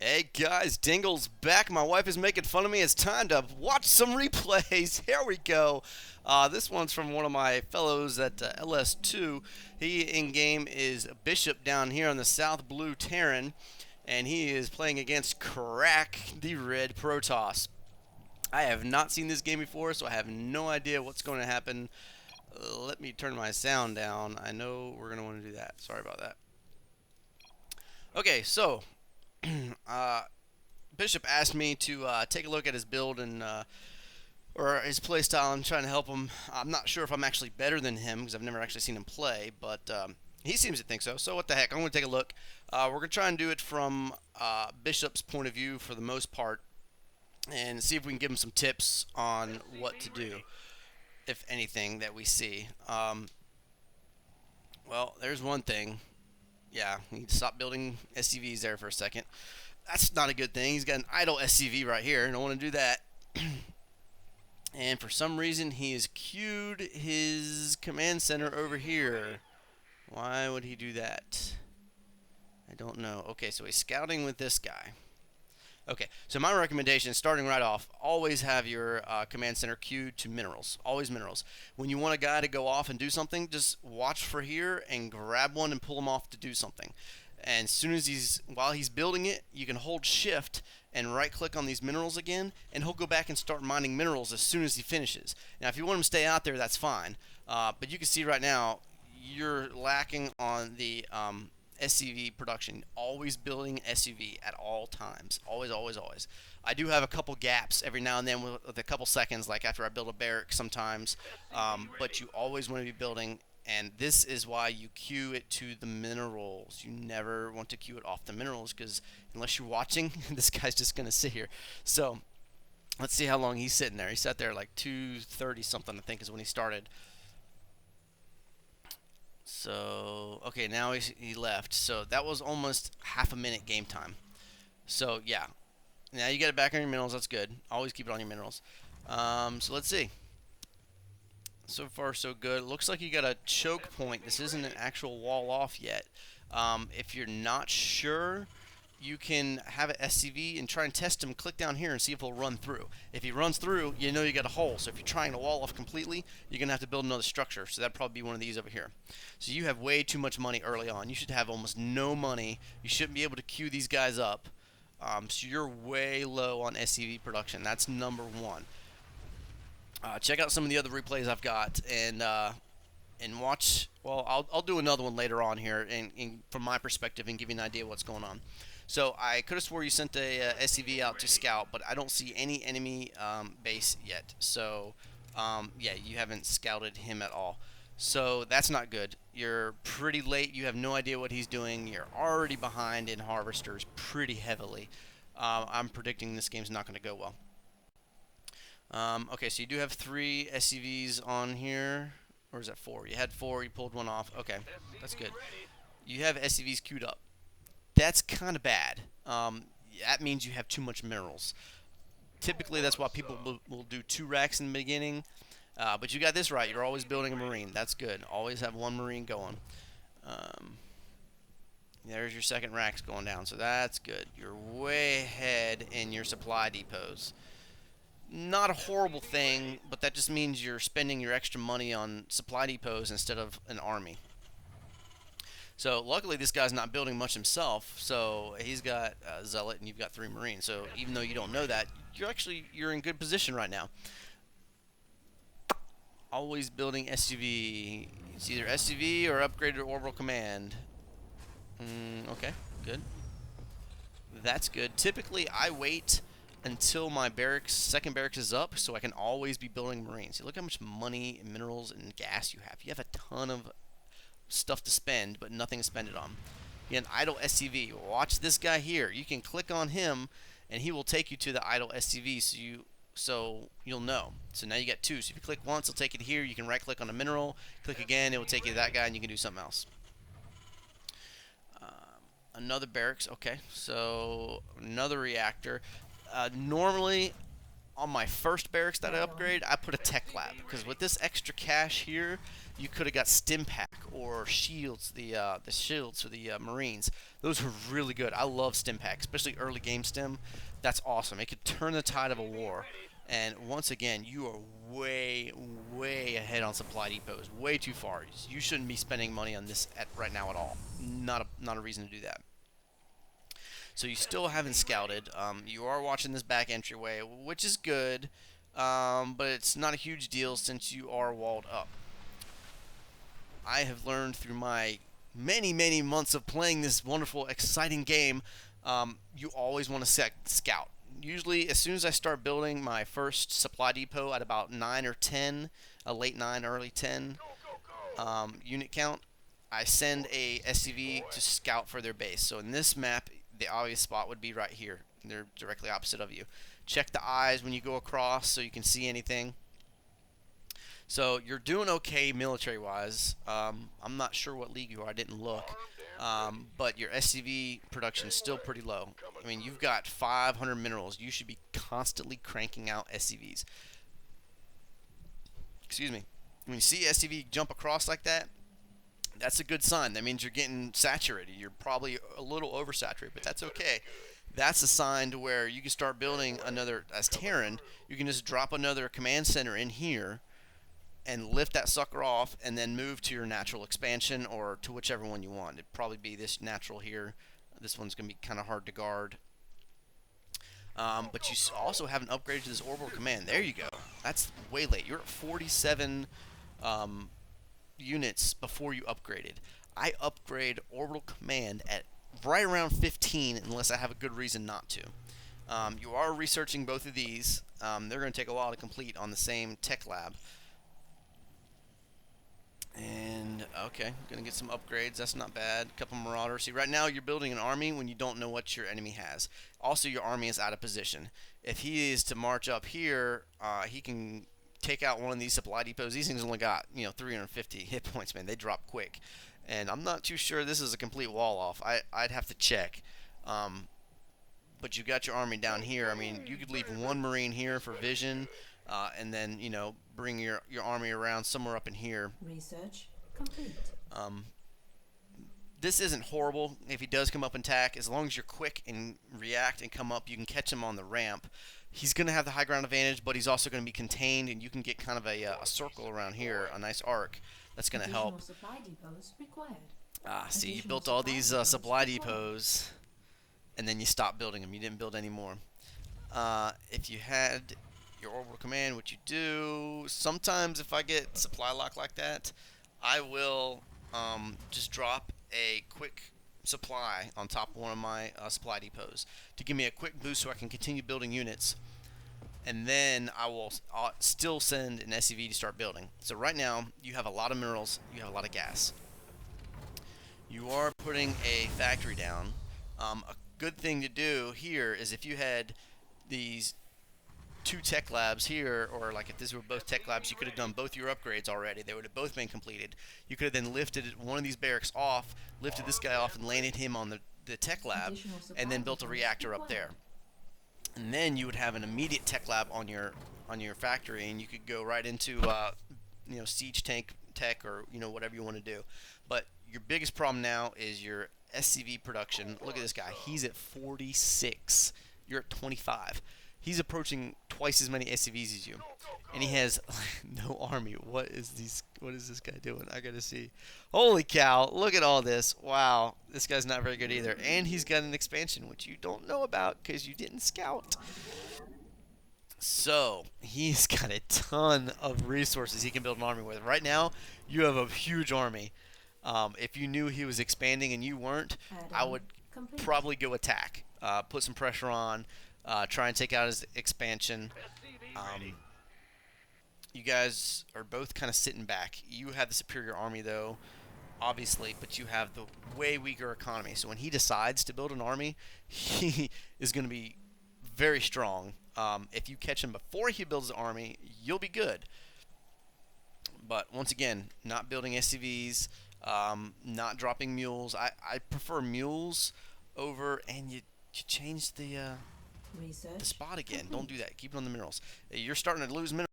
Hey guys, Dingle's back. My wife is making fun of me. It's time to watch some replays. Here we go. This one's from one of my fellows at LS2. He in game is Bishop down here on the South Blue Terran, and he is playing against Crack, the Red Protoss. I have not seen this game before, so I have no idea what's going to happen. Let me turn my sound down. I know we're going to want to do that. Sorry about that. Okay, so uh, Bishop asked me to take a look at his build and or his playstyle. I'm trying to help him. I'm not sure if I'm actually better than him because I've never actually seen him play, but he seems to think so. So what the heck? I'm going to take a look. We're going to try and do it from Bishop's point of view for the most part, and see if we can give him some tips on what to do, if anything, that we see. Well, there's one thing. Yeah, we need to stop building SCVs there for a second. That's not a good thing. He's got an idle SCV right here. I don't want to do that. And for some reason, he has queued his command center over here. Why would he do that? I don't know. Okay, so he's scouting with this guy. Okay, so my recommendation is starting right off, always have your command center queued to minerals. Always minerals. When you want a guy to go off and do something, just watch for here and grab one and pull him off to do something. And as soon as while he's building it, you can hold shift and right click on these minerals again, and he'll go back and start mining minerals as soon as he finishes. Now if you want him to stay out there, that's fine. But you can see right now, you're lacking on the SCV production. Always building SUV at all times. Always, always, always. I do have a couple gaps every now and then with a couple seconds, like after I build a barrack sometimes. But you always want to be building, and this is why you queue it to the minerals. You never want to queue it off the minerals, because unless you're watching, this guy's just going to sit here. So let's see how long he's sitting there. He sat there like 2:30 something, I think, is when he started. So, okay, now he left. So that was almost half a minute game time. So, yeah. Now you got it back on your minerals. That's good. Always keep it on your minerals. So let's see. So far, so good. Looks like you got a choke point. This isn't an actual wall off yet. If you're not sure, you can have an SCV and try and test him. Click down here and see if he'll run through. If he runs through, you know you got a hole. So if you're trying to wall off completely, you're going to have to build another structure. So that'd probably be one of these over here. So you have way too much money early on. You should have almost no money. You shouldn't be able to queue these guys up. So you're way low on SCV production. That's number one. Check out some of the other replays I've got and watch. Well, I'll do another one later on here, and from my perspective, and give you an idea what's going on. So I could have swore you sent a SCV out to scout, but I don't see any enemy base yet. So yeah, you haven't scouted him at all. So that's not good. You're pretty late. You have no idea what he's doing. You're already behind in harvesters pretty heavily. I'm predicting this game's not going to go well. Okay, so you do have 3 SCVs on here. Or is that 4? You had 4, you pulled one off. Okay, that's good. You have SCVs queued up. That's kind of bad. That means you have too much minerals. Typically, that's why people will do 2 racks in the beginning. But you got this right. You're always building a marine. That's good. Always have 1 marine going. There's your second racks going down. So that's good. You're way ahead in your supply depots. Not a horrible thing, but that just means you're spending your extra money on supply depots instead of an army. So luckily this guy's not building much himself, so he's got Zealot and you've got 3 Marines. So even though you don't know that, you're in good position right now. Always building SUV. It's either SUV or upgraded orbital command. Okay, good. That's good. Typically I wait until my second barracks is up, so I can always be building Marines. See, look how much money and minerals and gas you have. You have a ton of stuff to spend, but nothing to spend it on. Again, idle SCV. Watch this guy here. You can click on him, and he will take you to the idle SCV, so you'll know. So now you got 2. So if you click once, it'll take you to here. You can right-click on a mineral. Click again, it will take you to that guy, and you can do something else. Another barracks. Okay, so another reactor. Normally, on my first barracks that I upgrade, I put a tech lab because with this extra cash here, you could have got stim pack or shields, the shields for the Marines. Those are really good. I love stim pack, especially early game stim. That's awesome. It could turn the tide of a war. And once again, you are way, way ahead on supply depots. Way too far. You shouldn't be spending money on this right now at all. Not a reason to do that. So you still haven't scouted. You are watching this back entryway, which is good, but it's not a huge deal since you are walled up. I have learned through my many, many months of playing this wonderful, exciting game, you always want to scout. Usually, as soon as I start building my first supply depot at about 9 or 10, a late 9, early 10 unit count, I send a SCV to scout for their base. So in this map, the obvious spot would be right here. They're directly opposite of you. Check the eyes when you go across so you can see anything. So you're doing okay military-wise. I'm not sure what league you are. I didn't look. But your SCV production is still pretty low. I mean, you've got 500 minerals. You should be constantly cranking out SCVs. Excuse me. When you see SCV jump across like that, that's a good sign. That means you're getting saturated. You're probably a little oversaturated, but that's okay. That's a sign to where you can start building another, as Terran, you can just drop another command center in here and lift that sucker off and then move to your natural expansion or to whichever one you want. It'd probably be this natural here. This one's going to be kind of hard to guard. But you also haven't upgraded to this orbital command. There you go. That's way late. You're at 47 units before you upgraded. I upgrade orbital command at right around 15 unless I have a good reason not to. You are researching both of these. They're going to take a while to complete on the same tech lab. And, okay, going to get some upgrades. That's not bad. A couple marauders. See, right now you're building an army when you don't know what your enemy has. Also, your army is out of position. If he is to march up here, he can take out one of these supply depots. These things only got, 350 hit points, man. They drop quick. And I'm not too sure this is a complete wall off. I'd have to check. But you got your army down here. I mean, you could leave one Marine here for vision. And then, bring your army around somewhere up in here. Research complete. This isn't horrible if he does come up and attack. As long as you're quick and react and come up, you can catch him on the ramp. He's going to have the high ground advantage, but he's also going to be contained, and you can get kind of a circle around here, a nice arc. That's going to help. Supply depots required. See, you built all these supply depots, and then you stopped building them. You didn't build any more. If you had your orbital command, which you do, sometimes if I get supply lock like that, I will just drop a quick supply on top of one of my supply depots to give me a quick boost so I can continue building units, and then I'll still send an SCV to start building. So right now you have a lot of minerals, you have a lot of gas. You are putting a factory down. A good thing to do here is if you had these two tech labs here, or like if these were both tech labs, you could have done both your upgrades already. They would have both been completed. You could have then lifted one of these barracks off, lifted this guy off and landed him on the tech lab, and then built a reactor up there. And then you would have an immediate tech lab on your factory, and you could go right into siege tank tech, or whatever you want to do. But your biggest problem now is your SCV production. Look at this guy. He's at 46. You're at 25. He's approaching twice as many SCVs as you, and he has no army. What is this guy doing? I gotta see. Holy cow! Look at all this. Wow, this guy's not very good either, and he's got an expansion which you don't know about because you didn't scout. So he's got a ton of resources he can build an army with. Right now, you have a huge army. If you knew he was expanding and you weren't, I would probably go attack. Put some pressure on. Try and take out his expansion. You guys are both kind of sitting back. You have the superior army, though, obviously, but you have the way weaker economy. So when he decides to build an army, he is going to be very strong. If you catch him before he builds an army, you'll be good. But once again, not building SCVs, not dropping mules. I prefer mules over, and you change the Research. the spot again. Complete. Don't do that. Keep it on the minerals. You're starting to lose minerals.